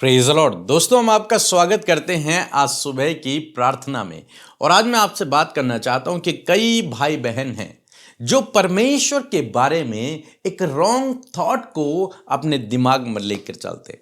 Praise the Lord. दोस्तों, हम आपका स्वागत करते हैं आज सुबह की प्रार्थना में। और आज मैं आपसे बात करना चाहता हूं कि कई भाई बहन हैं जो परमेश्वर के बारे में एक रॉन्ग थॉट को अपने दिमाग में लेकर चलते हैं।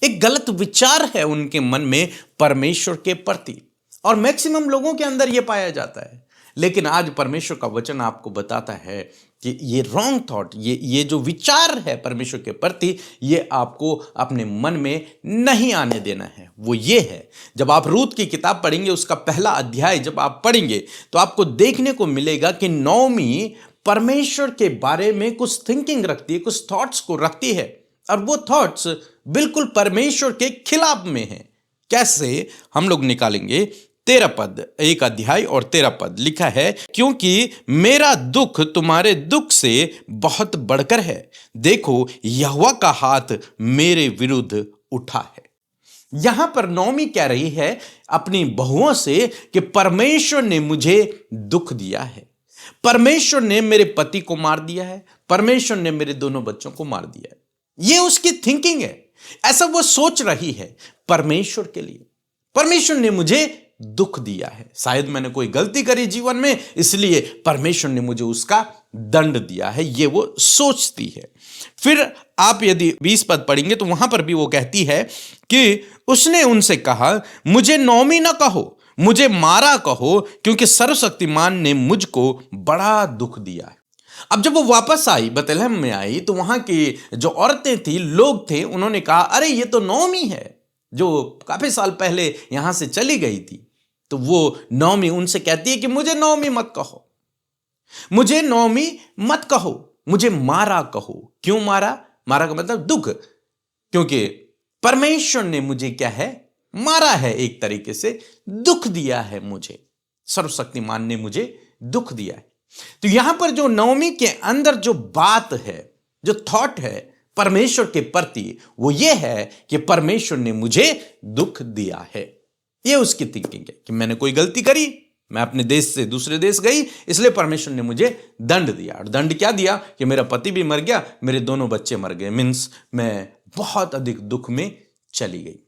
एक गलत विचार है उनके मन में परमेश्वर के प्रति, और मैक्सिमम लोगों के अंदर यह पाया जाता है। लेकिन आज परमेश्वर का वचन आपको बताता है कि ये रॉन्ग थॉट, ये जो विचार है परमेश्वर के प्रति, ये आपको अपने मन में नहीं आने देना है। वो ये है, जब आप रूत की किताब पढ़ेंगे, उसका पहला अध्याय जब आप पढ़ेंगे तो आपको देखने को मिलेगा कि नौमी परमेश्वर के बारे में कुछ थिंकिंग रखती है, कुछ थॉट्स को रखती है, और वो थॉट्स बिल्कुल परमेश्वर के खिलाफ में है। कैसे हम लोग निकालेंगे? 13 पद, एक अध्याय और 13 पद लिखा है, क्योंकि मेरा दुख तुम्हारे दुख से बहुत बढ़कर है, देखो यहोवा का हाथ मेरे विरुद्ध उठा है। यहां पर नौमी कह रही है अपनी बहुओं से कि परमेश्वर ने मुझे दुख दिया है, परमेश्वर ने मेरे पति को मार दिया है, परमेश्वर ने मेरे दोनों बच्चों को मार दिया है। ये उसकी थिंकिंग है, ऐसा वो सोच रही है परमेश्वर के लिए। परमेश्वर ने मुझे दुख दिया है, शायद मैंने कोई गलती करी जीवन में, इसलिए परमेश्वर ने मुझे उसका दंड दिया है, ये वो सोचती है। फिर आप यदि 20 पद पढ़ेंगे तो वहां पर भी वो कहती है कि उसने उनसे कहा, मुझे नौमी ना कहो, मुझे मारा कहो, क्योंकि सर्वशक्तिमान ने मुझको बड़ा दुख दिया है। अब जब वो वापस आई, बेथलेहम में आई, तो वहां की जो औरतें थी, लोग थे, उन्होंने कहा, अरे ये तो नौमी है जो काफी साल पहले यहां से चली गई थी। तो वो नौमी उनसे कहती है कि मुझे नौमी मत कहो, मुझे नौमी मत कहो, मुझे मारा कहो। क्यों मारा? मारा का मतलब दुख, क्योंकि परमेश्वर ने मुझे क्या है, मारा है, एक तरीके से दुख दिया है मुझे, सर्वशक्तिमान ने मुझे दुख दिया है। तो यहां पर जो नौमी के अंदर जो बात है, जो थॉट है परमेश्वर के प्रति, वो ये है कि परमेश्वर ने मुझे दुख दिया है। ये उसकी थिंकिंग है कि मैंने कोई गलती करी, मैं अपने देश से दूसरे देश गई, इसलिए परमेश्वर ने मुझे दंड दिया। और दंड क्या दिया कि मेरा पति भी मर गया, मेरे दोनों बच्चे मर गए, मीन्स मैं बहुत अधिक दुख में चली गई।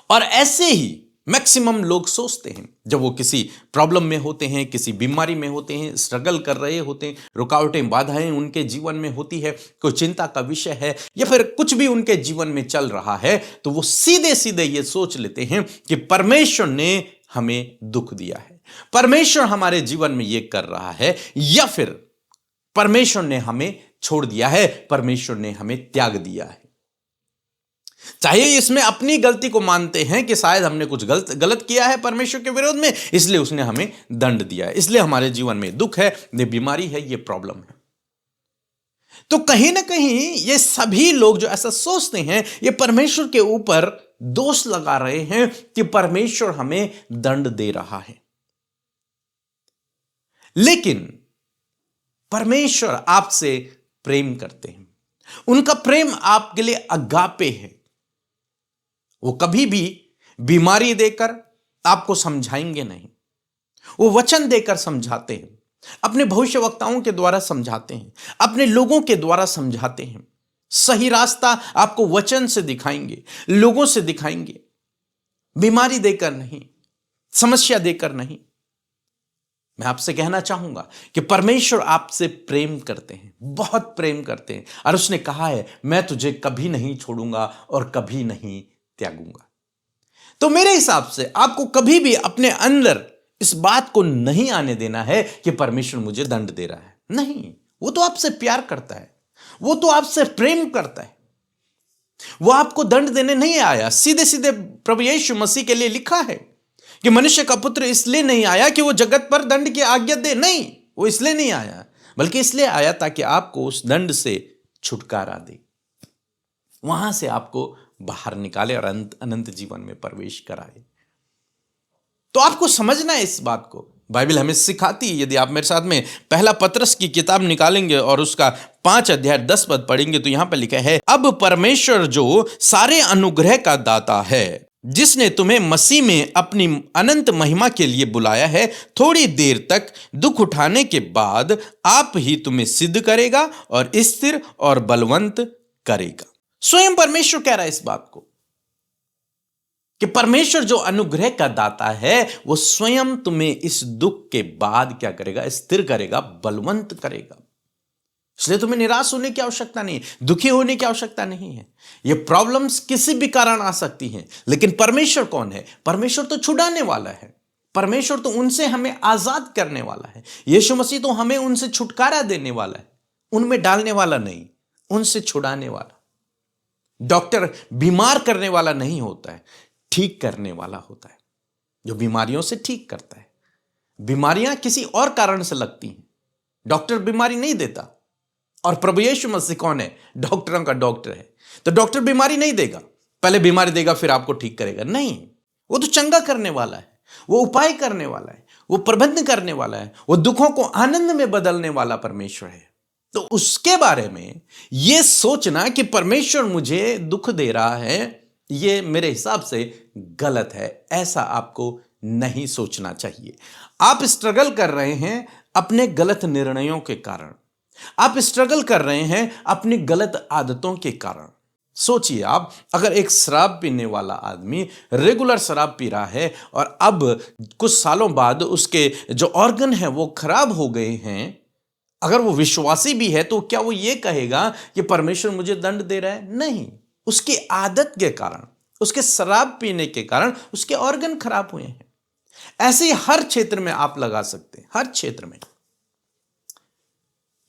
और ऐसे ही मैक्सिमम लोग सोचते हैं, जब वो किसी प्रॉब्लम में होते हैं, किसी बीमारी में होते हैं, स्ट्रगल कर रहे होते हैं, रुकावटें बाधाएं उनके जीवन में होती है, कोई चिंता का विषय है, या फिर कुछ भी उनके जीवन में चल रहा है, तो वो सीधे सीधे ये सोच लेते हैं कि परमेश्वर ने हमें दुख दिया है, परमेश्वर हमारे जीवन में ये कर रहा है, या फिर परमेश्वर ने हमें छोड़ दिया है, परमेश्वर ने हमें त्याग दिया है। चाहे इसमें अपनी गलती को मानते हैं कि शायद हमने कुछ गलत किया है परमेश्वर के विरोध में, इसलिए उसने हमें दंड दिया है, इसलिए हमारे जीवन में दुख है, ये बीमारी है, ये प्रॉब्लम है। तो कहीं ना कहीं ये सभी लोग जो ऐसा सोचते हैं, ये परमेश्वर के ऊपर दोष लगा रहे हैं कि परमेश्वर हमें दंड दे रहा है। लेकिन परमेश्वर आपसे प्रेम करते हैं, उनका प्रेम आपके लिए अगापे है। वो कभी भी बीमारी देकर आपको समझाएंगे नहीं, वो वचन देकर समझाते हैं, अपने भविष्यवक्ताओं के द्वारा समझाते हैं, अपने लोगों के द्वारा समझाते हैं। सही रास्ता आपको वचन से दिखाएंगे, लोगों से दिखाएंगे, बीमारी देकर नहीं, समस्या देकर नहीं। मैं आपसे कहना चाहूंगा कि परमेश्वर आपसे प्रेम करते हैं, बहुत प्रेम करते हैं, और उसने कहा है, मैं तुझे कभी नहीं छोड़ूंगा और कभी नहीं त्यागूंगा। तो मेरे हिसाब से आपको कभी भी अपने अंदर इस बात को नहीं आने देना है कि परमेश्वर मुझे दंड दे रहा है। नहीं, वो तो आपसे प्यार करता है, वो तो आपसे प्रेम करता है, वो आपको दंड देने नहीं आया। सीधे सीधे प्रभु यीशु मसीह के लिए लिखा है कि मनुष्य का पुत्र इसलिए नहीं आया कि वो जगत पर दंड की आज्ञा दे, नहीं, वो इसलिए नहीं आया, बल्कि इसलिए आया ताकि आपको उस दंड से छुटकारा दे, वहां से आपको बाहर निकाले और अनंत जीवन में प्रवेश कराए। तो आपको समझना है इस बात को, बाइबल हमें सिखाती है। यदि आप मेरे साथ में पहला पतरस की किताब निकालेंगे और उसका 5 अध्याय 10 पद पढ़ेंगे, तो यहां पर लिखा है, अब परमेश्वर जो सारे अनुग्रह का दाता है, जिसने तुम्हें मसीह में अपनी अनंत महिमा के लिए बुलाया है, थोड़ी देर तक दुख उठाने के बाद आप ही तुम्हें सिद्ध करेगा और स्थिर और बलवंत करेगा। स्वयं परमेश्वर कह रहा है इस बात को कि परमेश्वर जो अनुग्रह का दाता है वो स्वयं तुम्हें इस दुख के बाद क्या करेगा, स्थिर करेगा, बलवंत करेगा। इसलिए तुम्हें निराश होने की आवश्यकता नहीं है, दुखी होने की आवश्यकता नहीं है। ये प्रॉब्लम्स किसी भी कारण आ सकती हैं, लेकिन परमेश्वर कौन है? परमेश्वर तो छुड़ाने वाला है। परमेश्वर तो उनसे हमें आजाद करने वाला है। यीशु मसीह तो हमें उनसे छुटकारा देने वाला है, उनमें डालने वाला नहीं, उनसे छुड़ाने वाला। डॉक्टर बीमार करने वाला नहीं होता है, ठीक करने वाला होता है, जो बीमारियों से ठीक करता है। बीमारियां किसी और कारण से लगती हैं, डॉक्टर बीमारी नहीं देता। और प्रभु यीशु मसीह कौन है? डॉक्टरों का डॉक्टर है। तो डॉक्टर बीमारी नहीं देगा, पहले बीमारी देगा फिर आपको ठीक करेगा, नहीं। वो तो चंगा करने वाला है, वो उपाय करने वाला है, वो प्रबंध करने वाला है, वो दुखों को आनंद में बदलने वाला परमेश्वर है। तो उसके बारे में यह सोचना कि परमेश्वर मुझे दुख दे रहा है, यह मेरे हिसाब से गलत है। ऐसा आपको नहीं सोचना चाहिए। आप स्ट्रगल कर रहे हैं अपने गलत निर्णयों के कारण, आप स्ट्रगल कर रहे हैं अपनी गलत आदतों के कारण। सोचिए, आप अगर एक शराब पीने वाला आदमी रेगुलर शराब पी रहा है और अब कुछ सालों बाद उसके जो ऑर्गन हैं वो खराब हो गए हैं, अगर वो विश्वासी भी है तो क्या वो ये कहेगा कि परमेश्वर मुझे दंड दे रहा है? नहीं, उसकी आदत के कारण, उसके शराब पीने के कारण उसके ऑर्गन खराब हुए हैं। ऐसे ही हर क्षेत्र में आप लगा सकते हैं, हर क्षेत्र में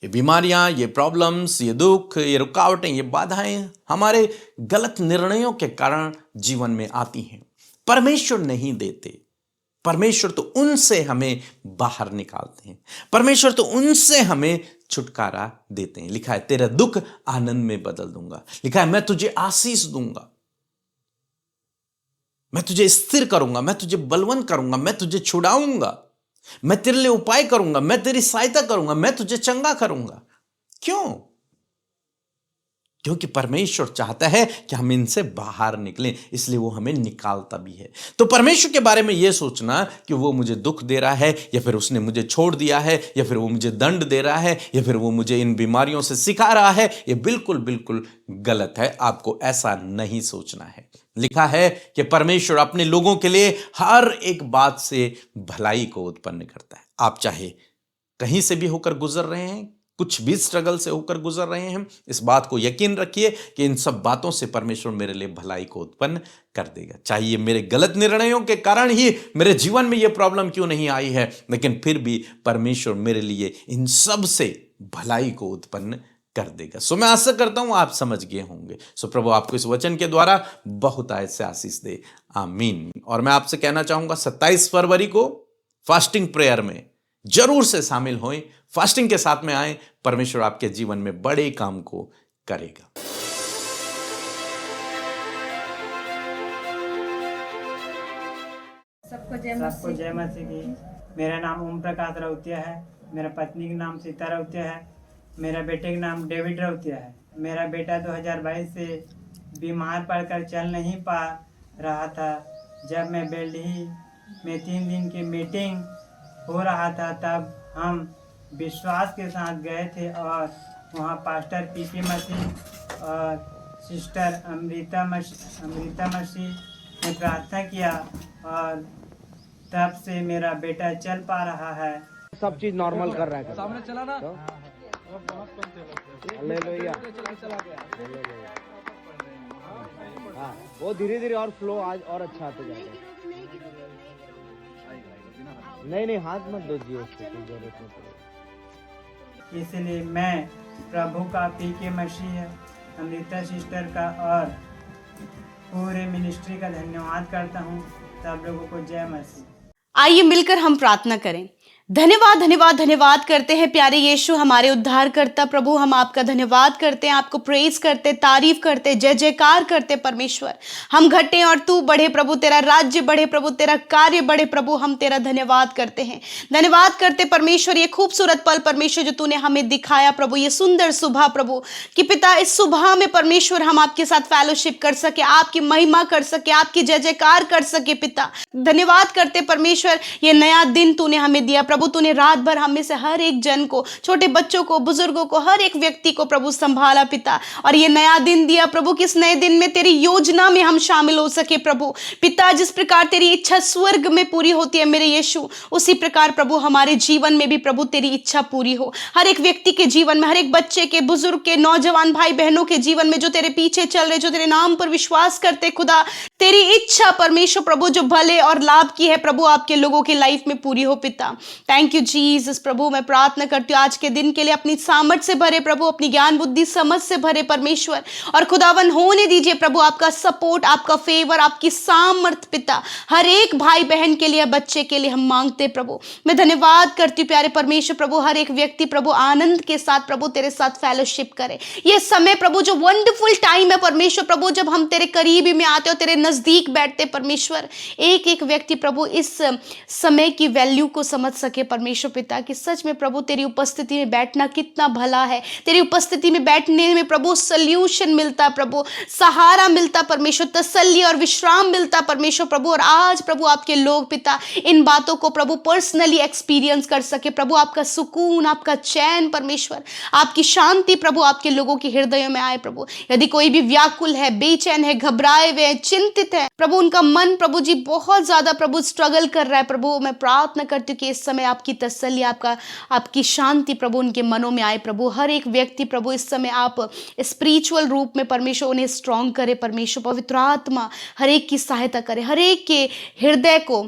ये बीमारियां, ये प्रॉब्लम्स, ये दुख, ये रुकावटें, ये बाधाएं हमारे गलत निर्णयों के कारण जीवन में आती हैं। परमेश्वर नहीं देते, परमेश्वर तो उनसे हमें बाहर निकालते हैं, परमेश्वर तो उनसे हमें छुटकारा देते हैं। लिखा है तेरा दुख आनंद में बदल दूंगा, लिखा है मैं तुझे आशीष दूंगा, मैं तुझे स्थिर करूंगा, मैं तुझे बलवंत करूंगा, मैं तुझे छुड़ाऊंगा, मैं तेरे लिए उपाय करूंगा, मैं तेरी सहायता करूंगा, मैं तुझे चंगा करूंगा। क्यों? क्योंकि परमेश्वर चाहता है कि हम इनसे बाहर निकलें, इसलिए वो हमें निकालता भी है। तो परमेश्वर के बारे में यह सोचना कि वो मुझे दुख दे रहा है, या फिर उसने मुझे छोड़ दिया है, या फिर वो मुझे दंड दे रहा है, या फिर वो मुझे इन बीमारियों से सिखा रहा है, यह बिल्कुल बिल्कुल गलत है। आपको ऐसा नहीं सोचना है। लिखा है कि परमेश्वर अपने लोगों के लिए हर एक बात से भलाई को उत्पन्न करता है। आप चाहे कहीं से भी होकर गुजर रहे हैं, कुछ भी स्ट्रगल से होकर गुजर रहे हैं, इस बात को यकीन रखिए कि इन सब बातों से परमेश्वर मेरे लिए भलाई को उत्पन्न कर देगा। चाहे ये मेरे गलत निर्णयों के कारण ही मेरे जीवन में ये प्रॉब्लम क्यों नहीं आई है, लेकिन फिर भी परमेश्वर मेरे लिए इन सब से भलाई को उत्पन्न कर देगा। सो मैं आशा करता हूं आप समझ गए होंगे। सो प्रभु आपको इस वचन के द्वारा बहुत आयत से आशीष दे, आमीन। और मैं आपसे कहना चाहूंगा 27 फरवरी को फास्टिंग प्रेयर में जरूर से शामिल होएं, फास्टिंग के साथ में आए, परमेश्वर आपके जीवन में बड़े काम को करेगा। सबको जय मसीह की। मेरा नाम ओम प्रकाश राउतिया है, मेरा पत्नी का नाम सीता राउतिया है, मेरा बेटे का नाम डेविड राउतिया है। मेरा बेटा 2022 से बीमार पड़कर चल नहीं पा रहा था। जब मैं बेल्ही में 3 दिन की मीटिंग हो रहा था, तब हम विश्वास के साथ गए थे और वहाँ पास्टर पीपी मसीह और सिस्टर अमृता मसीह ने प्रार्थना किया और तब से मेरा बेटा चल पा रहा है। सब चीज नॉर्मल कर रहा है। सामने चला ना, हालेलुया। हाँ, वो धीरे धीरे और फ्लो आज और अच्छा आते जाएगा। नहीं हाथ मत दीजिए उसको, कोई जरूरत नहीं पड़ेगी। इसलिए मैं प्रभु का पीके मसीह, अमृता सिस्टर का और पूरे मिनिस्ट्री का धन्यवाद करता हूँ। सब लोगों को जय मसीह। आइए मिलकर हम प्रार्थना करें। धन्यवाद धन्यवाद धन्यवाद करते हैं प्यारे यीशु, हमारे उद्धारकर्ता प्रभु। हम आपका धन्यवाद करते हैं, आपको प्रेज करते, तारीफ करते, जय जयकार करते परमेश्वर। हम घटे और तू बढ़े प्रभु, तेरा राज्य बढ़े प्रभु, तेरा कार्य बढ़े प्रभु। हम तेरा धन्यवाद करते हैं, धन्यवाद करते परमेश्वर। ये खूबसूरत पल परमेश्वर जो तूने हमें दिखाया प्रभु, ये सुंदर सुबह प्रभु कि पिता इस सुबह में परमेश्वर हम आपके साथ फेलोशिप कर सके, आपकी महिमा कर सके, आपकी जय जयकार कर सके पिता। धन्यवाद करते परमेश्वर, ये नया दिन तूने हमें दिया प्रभु। प्रभु तूने रात भर हम में से हर एक जन को, छोटे बच्चों को, बुजुर्गों को, हर एक व्यक्ति को प्रभु संभाला पिता, और ये नया दिन दिया प्रभु, किस नए दिन में तेरी योजना में हम शामिल हो सके प्रभु पिता। जिस प्रकार तेरी इच्छा स्वर्ग में पूरी होती है मेरे यीशु, उसी प्रकार प्रभु हमारे जीवन में भी प्रभु तेरी इच्छा पूरी हो। हर एक व्यक्ति के जीवन में, हर एक बच्चे के, बुजुर्ग के, नौजवान भाई बहनों के जीवन में जो तेरे पीछे चल रहे, जो तेरे नाम पर विश्वास करते खुदा, तेरी इच्छा परमेश्वर प्रभु जो भले और लाभ की है प्रभु आपके लोगों की लाइफ में पूरी हो पिता। थैंक यू जीसस प्रभु। मैं प्रार्थना करती हूँ आज के दिन के लिए, अपनी सामर्थ से भरे प्रभु, अपनी ज्ञान बुद्धि समझ से भरे परमेश्वर, और खुदावन होने दीजिए प्रभु आपका सपोर्ट, आपका फेवर, आपकी सामर्थ पिता हर एक भाई बहन के लिए, बच्चे के लिए हम मांगते प्रभु। मैं धन्यवाद करती हूँ प्यारे परमेश्वर प्रभु, हर एक व्यक्ति प्रभु आनंद के साथ प्रभु तेरे साथ फेलोशिप करे। ये समय प्रभु जो वंडरफुल टाइम है परमेश्वर प्रभु, जब हम तेरे करीबी में आते हो, तेरे नजदीक बैठते परमेश्वर, एक एक व्यक्ति प्रभु इस समय की वैल्यू को समझ सके परमेश्वर पिता, कि सच में प्रभु तेरी उपस्थिति में बैठना कितना भला है। तेरी उपस्थिति में बैठने में प्रभु सल्यूशन मिलता प्रभु, सहारा मिलता परमेश्वर, तसल्ली और विश्राम मिलता परमेश्वर प्रभु। और आज प्रभु आपके लोग पिता इन बातों को प्रभु पर्सनली एक्सपीरियंस कर सके प्रभु, आपका सुकून, आपका चैन परमेश्वर, आपकी शांति प्रभु आपके लोगों के हृदयों में आए प्रभु। यदि कोई भी व्याकुल है, बेचैन है, घबराए हुए हैं, चिंतित है प्रभु, उनका मन प्रभु जी बहुत ज्यादा प्रभु स्ट्रगल कर रहा है प्रभु, मैं प्रार्थना करती हूँ कि इस समय आपकी तसल्ली, आपकी शांति प्रभु उनके मनों में आए प्रभु। हर एक व्यक्ति प्रभु इस समय आप स्पिरिचुअल रूप में परमेश्वर उन्हें स्ट्रॉन्ग करे परमेश्वर, पवित्र आत्मा हर एक की सहायता करे, हर एक के हृदय को,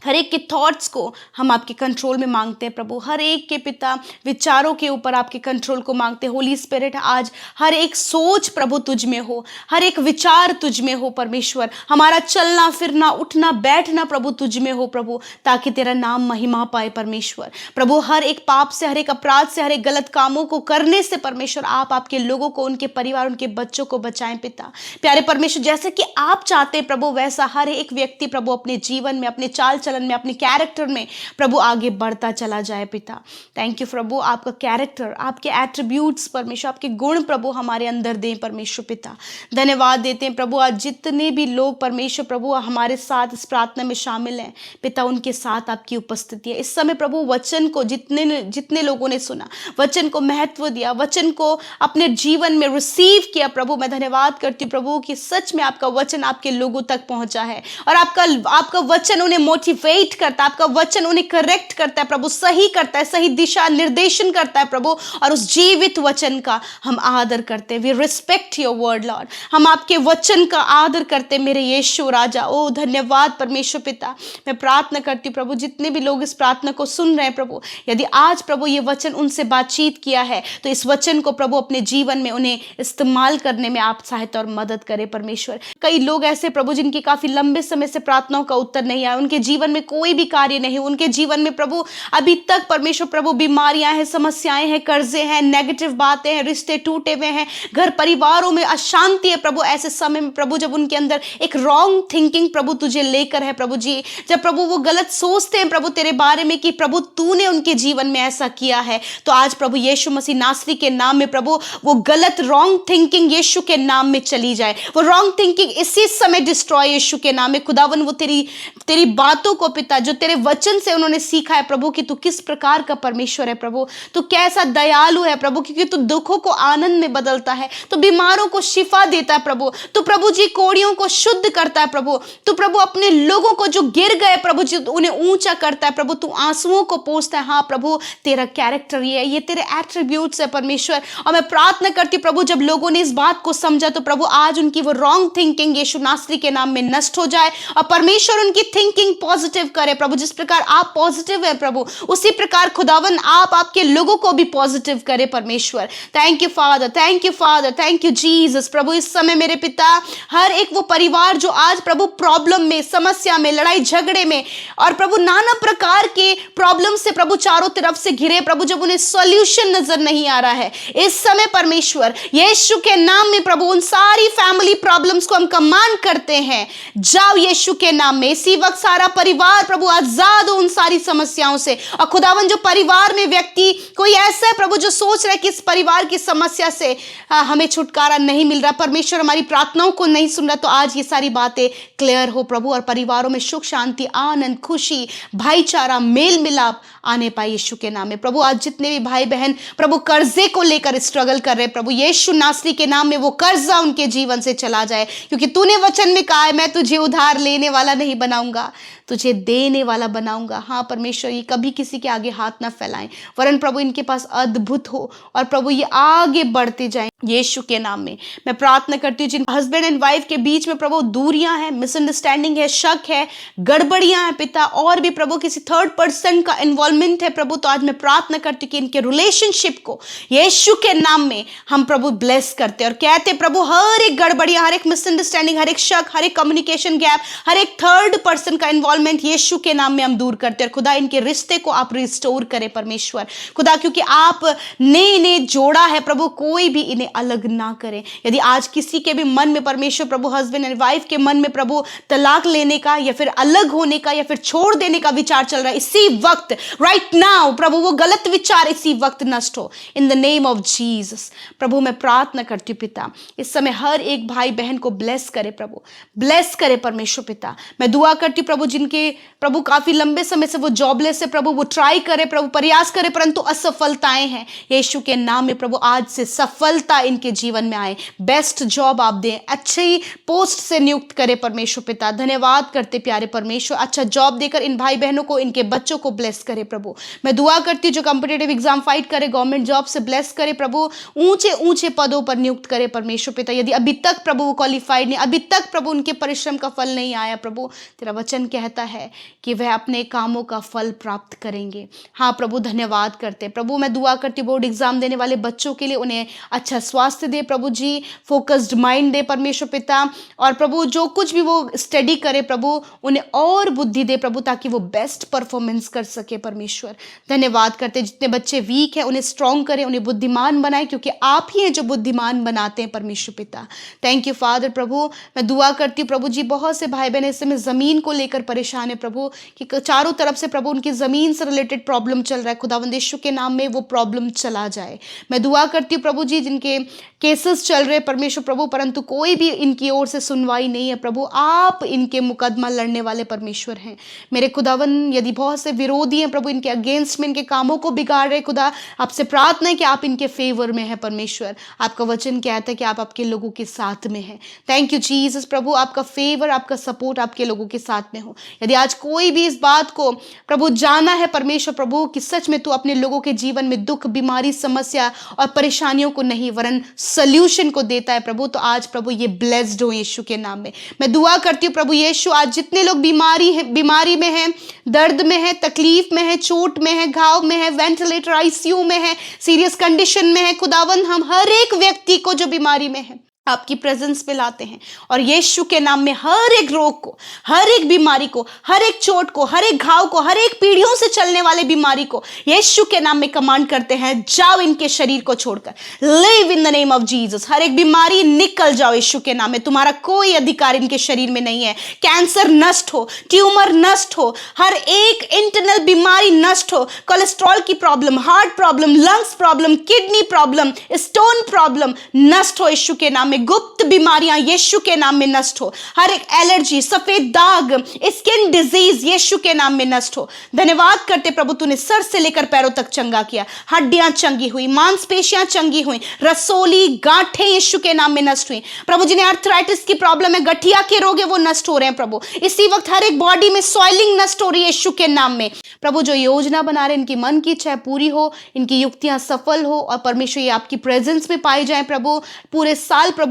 हर एक के थॉट्स को हम आपके कंट्रोल में मांगते हैं प्रभु। हर एक के पिता विचारों के ऊपर आपके कंट्रोल को मांगते हैं। होली स्पिरिट आज हर एक सोच प्रभु तुझ में हो, हर एक विचार तुझ में हो परमेश्वर, हमारा चलना फिरना उठना बैठना प्रभु तुझ में हो प्रभु, ताकि तेरा नाम महिमा पाए परमेश्वर प्रभु। हर एक पाप से, हर एक अपराध से, हर एक गलत कामों को करने से परमेश्वर आप आपके लोगों को, उनके परिवार, उनके बच्चों को बचाएं पिता प्यारे परमेश्वर। जैसे कि आप चाहते प्रभु वैसा हर एक व्यक्ति प्रभु अपने जीवन में, अपने चाल चलन में, अपने कैरेक्टर में प्रभु आगे बढ़ता चला जाए पिता। थैंक यू प्रभु, आपका कैरेक्टर, आपके एट्रीब्यूट्स परमेश्वर, आपके गुण प्रभु हमारे अंदर दें परमेश्वर पिता। धन्यवाद देते हैं प्रभु, आज जितने भी लोग परमेश्वर प्रभु हमारे साथ इस प्रार्थना में शामिल हैं पिता, उनके साथ आपकी उपस्थिति है इस समय प्रभु। वचन को जितने लोगों ने सुना, वचन को महत्व दिया, वचन को अपने जीवन में रिसीव किया प्रभु, मैं धन्यवाद करती हूँ प्रभु कि सच में आपका वचन आपके लोगों तक पहुंचा है, और आपका वचन उन्हें मोटिवेट करता है, आपका वचन उन्हें करेक्ट करता है प्रभु, सही करता है, सही दिशा निर्देशन करता है प्रभु, और उस जीवित वचन का हम आदर करते हैं। We respect your word lord, हम आपके वचन का आदर करते हैं मेरे यीशु राजा। ओ धन्यवाद परमेश्वर पिता। मैं प्रार्थना करती हूँ प्रभु, जितने भी लोग इस प्रार्थना को सुन रहे हैं प्रभु, यदि आज प्रभु ये वचन उनसे बातचीत किया है, तो इस वचन को प्रभु अपने जीवन में उन्हें इस्तेमाल करने में आप सहायता और मदद करें परमेश्वर। कई लोग ऐसे प्रभु जिनकी काफी लंबे समय से प्रार्थनाओं का उत्तर नहीं आया, उनके जीवन में कोई भी कार्य नहीं, उनके जीवन में प्रभु अभी तक परमेश्वर प्रभु बीमारियां हैं, समस्याएं हैं, कर्जे हैं, नेगेटिव बातें हैं, रिश्ते टूटे हुए हैं, घर परिवारों में अशांति है प्रभु। ऐसे समय में प्रभु जब उनके अंदर एक रॉन्ग थिंकिंग प्रभु तुझे लेकर है प्रभु जी, जब प्रभु वो गलत सोचते हैं प्रभु तेरे बारे में कि प्रभु तूने उनके जीवन में ऐसा किया है, तो आज प्रभु यीशु मसीह नासरी के नाम में प्रभु वो गलत रॉन्ग थिंकिंग यीशु के नाम में चली जाए। वो रॉन्ग थिंकिंग इसी समय डिस्ट्रॉय यीशु के नाम में। खुदावन वो तेरी बातों को पिता, जो तेरे वचन से उन्होंने सीखा है प्रभु कि तू किस प्रकार का परमेश्वर है प्रभु, तू कैसा दयालु है प्रभु, क्योंकि तू दुखों को आनंद में बदलता है, तो बीमारों को शिफा देता है प्रभु, तो प्रभु जी कोड़ियों को शुद्ध करता है प्रभु, तो प्रभु अपने लोगों को जो गिर गए प्रभु जी उन्हें ऊंचा करता है प्रभु, तू आंसुओं को पोंछता है। हाँ प्रभु तेरा कैरेक्टर ये तेरे एट्रीब्यूट्स है परमेश्वर। और मैं प्रार्थना करती प्रभु जब लोगों ने इस बात को समझा, तो प्रभु आज उनकी वो रॉन्ग थिंकिंग यीशु नासरी के नाम में नष्ट हो जाए, और परमेश्वर उनकी थिंकिंग पॉजिटिव करे प्रभु। जिस प्रकार आप पॉजिटिव है प्रभु, उसी प्रकार खुदावन आप आपके लोगों को भी पॉजिटिव करे परमेश्वर। Thank you father, thank you father, thank you Jesus. प्रभु इस समय मेरे पिता हर एक वो परिवार जो आज प्रभु प्रॉब्लम में, समस्या में, लड़ाई झगड़े में और प्रभु नाना प्रकार के प्रॉब्लम से प्रभु चारों तरफ से घिरे प्रभु, जब उन्हें सॉल्यूशन नजर नहीं आ रहा है, इस समय परमेश्वर यीशु के नाम में प्रभु उन सारी फैमिली प्रॉब्लम्स को हम कमांड करते हैं, जाओ यीशु के नाम में। इसी वक्त सारा परिवार परिवार प्रभु आजाद हो उन सारी समस्याओं से। और खुदावन जो परिवार में व्यक्ति कोई ऐसा है प्रभु जो सोच रहा है कि इस परिवार की समस्या से हमें छुटकारा नहीं मिल रहा, परमेश्वर हमारी प्रार्थनाओं को नहीं सुन रहा, तो आज ये सारी बातें क्लियर हो प्रभु, और परिवारों में सुख शांति आनंद खुशी भाईचारा मेल मिलाप आने पाए यीशु के नाम में। प्रभु आज जितने भी भाई बहन प्रभु कर्जे को लेकर स्ट्रगल कर रहे प्रभु यीशु नासरी के नाम में वो कर्जा उनके जीवन से चला जाए, क्योंकि तूने वचन में कहा है मैं तुझे उधार लेने वाला नहीं बनाऊंगा, तुझे देने वाला बनाऊंगा। हाँ परमेश्वर, ये कभी किसी के आगे हाथ ना फैलाएं, वरन प्रभु इनके पास अद्भुत हो और प्रभु ये आगे बढ़ते जाएं यीशु के नाम में। मैं प्रार्थना करती हूँ जिन हस्बैंड एंड वाइफ के बीच में प्रभु दूरियां हैं, मिसअंडरस्टैंडिंग है, शक है, गड़बड़ियां हैं पिता, और भी प्रभु किसी थर्ड पर्सन का इन्वॉल्वमेंट है प्रभु, तो आज मैं प्रार्थना करती हूँ कि इनके रिलेशनशिप को यीशु के नाम में हम प्रभु ब्लेस करते और कहते प्रभु हर एक गड़बड़ियां, हर एक मिसअंडरस्टैंडिंग, हर एक शक, हर एक कम्युनिकेशन गैप, हर एक थर्ड पर्सन का इन्वॉल्वमेंट यीशु के नाम में हम दूर करते हैं। और खुदा इनके रिश्ते को आप रिस्टोर करें परमेश्वर खुदा, क्योंकि आपने इन्हें जोड़ा है प्रभु, कोई भी इन्हें अलग ना करे। यदि आज किसी के भी मन में परमेश्वर प्रभु हस्बैंड एंड वाइफ के मन में प्रभु तलाक लेने का या फिर अलग होने का या फिर छोड़ देने का विचार चल रहा है, इसी वक्त राइट नाउ प्रभु वो गलत विचार इसी वक्त नष्ट हो in the name of Jesus. प्रभु मैं प्रार्थना करती हूँ पिता, इस समय हर एक भाई बहन को ब्लेस करे प्रभु, ब्लेस करे परमेश्वर पिता। मैं दुआ करती हूँ प्रभु जिनके प्रभु काफी लंबे समय से वो जॉबलेस है प्रभु, वो ट्राई करे प्रभु, प्रयास करे परंतु असफलताएं हैं, यीशु के नाम में प्रभु आज से सफलता इनके जीवन में आए, बेस्ट जॉब आप दें, अच्छी पोस्ट से नियुक्त करे परमेश्वर पिता। धन्यवाद करते प्यारे परमेश्वर, अच्छा जॉब देकर इन भाई बहनों को, इनके बच्चों को ब्लेस करे प्रभु। मैं दुआ करती हूँ जो कॉम्पिटिटिव एग्जाम फाइट करे, गवर्नमेंट जॉब से ब्लेस करे प्रभु, ऊंचे ऊंचे पदों पर नियुक्त करे परमेश्वर पिता। यदि अभी तक प्रभु वो क्वालिफाइड नहीं, अभी तक प्रभु उनके परिश्रम का फल नहीं आया प्रभु, तेरा वचन कहता है कि वह अपने कामों का फल प्राप्त करेंगे। हाँ प्रभु धन्यवाद करते प्रभु। मैं दुआ करती हूँ बोर्ड एग्जाम देने वाले बच्चों के लिए उन्हें अच्छा स्वास्थ्य दे प्रभु जी, फोकस्ड माइंड दे परमेश्वर पिता, और प्रभु जो कुछ भी वो स्टडी करे प्रभु उन्हें और बुद्धि दे प्रभु, ताकि वो बेस्ट परफॉर्मेंस कर सके परमेश्वर। धन्यवाद करते जितने बच्चे वीक हैं उन्हें स्ट्रॉन्ग करें, उन्हें बुद्धिमान बनाए, क्योंकि आप ही हैं जो बुद्धिमान बनाते हैं परमेश्वर पिता। थैंक यू फादर प्रभु। मैं दुआ करती हूँ प्रभु जी बहुत से भाई बहन इस समय जमीन को लेकर परेशान है प्रभु, कि चारों तरफ से प्रभु उनकी जमीन से रिलेटेड प्रॉब्लम चल रहा है, खुदावंद यीशु के नाम में वो प्रॉब्लम चला जाए। मैं दुआ करती हूँ प्रभु जी जिनके केसेस चल रहे परमेश्वर प्रभु, परंतु कोई भी इनकी ओर से सुनवाई नहीं है प्रभु, आप इनके मुकदमा लड़ने वाले परमेश्वर हैं मेरे खुदावन। यदि बहुत से विरोधी हैं प्रभु इनके अगेंस्ट में, इनके कामों को बिगाड़ रहे खुदा, आपसे प्रार्थना है कि आप इनके फेवर में है परमेश्वर। आपका वचन कहता है कि आप आपके लोगों के साथ में हैं। थैंक यू जीसस प्रभु, आपका फेवर आपका सपोर्ट आपके लोगों के साथ में हो। यदि आज कोई भी इस बात को प्रभु जाना है परमेश्वर प्रभु कि सच में तू अपने लोगों के जीवन में दुख बीमारी समस्या और परेशानियों को नहीं वरन सल्यूशन को देता है प्रभु, तो आज प्रभु ये ब्लेस्ड हो यीशु के नाम में। मैं दुआ करती हूँ प्रभु यीशु आज जितने लोग बीमारी में हैं, दर्द में है, तकलीफ में है, चोट में है, घाव में है, वेंटिलेटर आईसीयू में है, सीरियस कंडीशन में है खुदावन, हम हर एक व्यक्ति को जो बीमारी में है आपकी प्रेजेंस में लाते हैं और यीशु के नाम में हर एक रोग को, हर एक बीमारी को, हर एक चोट को, हर एक घाव को, हर एक पीढ़ियों से चलने वाले बीमारी को यीशु के नाम में कमांड करते हैं, जाओ इनके शरीर को छोड़कर, live in the name of Jesus. हर एक बीमारी निकल जाओ यीशु के नाम में, तुम्हारा कोई अधिकार इनके शरीर में नहीं है। कैंसर नष्ट हो, ट्यूमर नष्ट हो, हर एक इंटरनल बीमारी नष्ट हो, कोलेस्ट्रॉल की problem, heart problem, lungs problem, kidney problem, stone problem नष्ट हो यीशु के नाम में। गुप्त बीमारियां यीशु के नाम में नष्ट हो, हर एक एलर्जी, सफेद दाग, स्किन डिजीज यीशु के नाम में नष्ट हो। धन्यवाद करते प्रभु तूने सर से लेकर पैरों तक चंगा किया, हड्डियां चंगी हुई, मांसपेशियां चंगी हुई, रसोली गांठें यीशु के नाम में नष्ट हुई। प्रभु जिन्हें आर्थराइटिस की प्रॉब्लम है, गठिया के रोग है, वो नष्ट हो रहे हैं प्रभु। इसी वक्त हर एक बॉडी में सॉइलिंग नष्ट हो रही है यीशु के नाम में। प्रभु जो योजना बना रहे इनकी मन की इच्छा पूरी हो, इनकी युक्तियां सफल हो और परमेश्वर ये आपकी प्रेजेंस में पाए जाएं प्रभु। पूरे साल प्रभु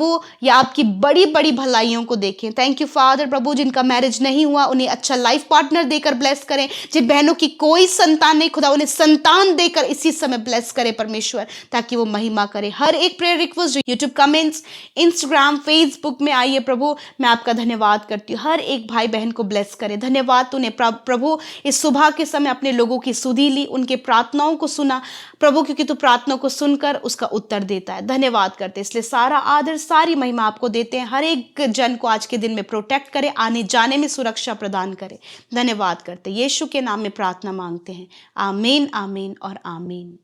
ये आपकी बड़ी बड़ी भलाइयों को देखें। थैंक यू फादर प्रभु, जिनका मैरिज नहीं हुआ उन्हें अच्छा लाइफ पार्टनर देकर ब्लेस करें, जिन बहनों की कोई संतान नहीं खुदा उन्हें संतान देकर इसी समय ब्लेस करे परमेश्वर, ताकि वो महिमा करे। हर एक प्रेयर रिक्वेस्ट जो यूट्यूब कमेंट्स, इंस्टाग्राम, फेसबुक में आई है प्रभु, मैं आपका धन्यवाद करती हूँ। हर एक भाई बहन को ब्लेस करे। धन्यवाद तूने प्रभु इस सुबह के समय अपने लोगों की सुधि ली, उनके प्रार्थनाओं को सुना प्रभु, क्योंकि तू प्रार्थनाओं को सुनकर उसका उत्तर देता है। धन्यवाद करते, इसलिए सारा आदर सारी महिमा आपको देते हैं। हर एक जन को आज के दिन में प्रोटेक्ट करें, आने जाने में सुरक्षा प्रदान करें। धन्यवाद करते यीशु के नाम में प्रार्थना मांगते हैं। आमीन, आमीन और आमीन।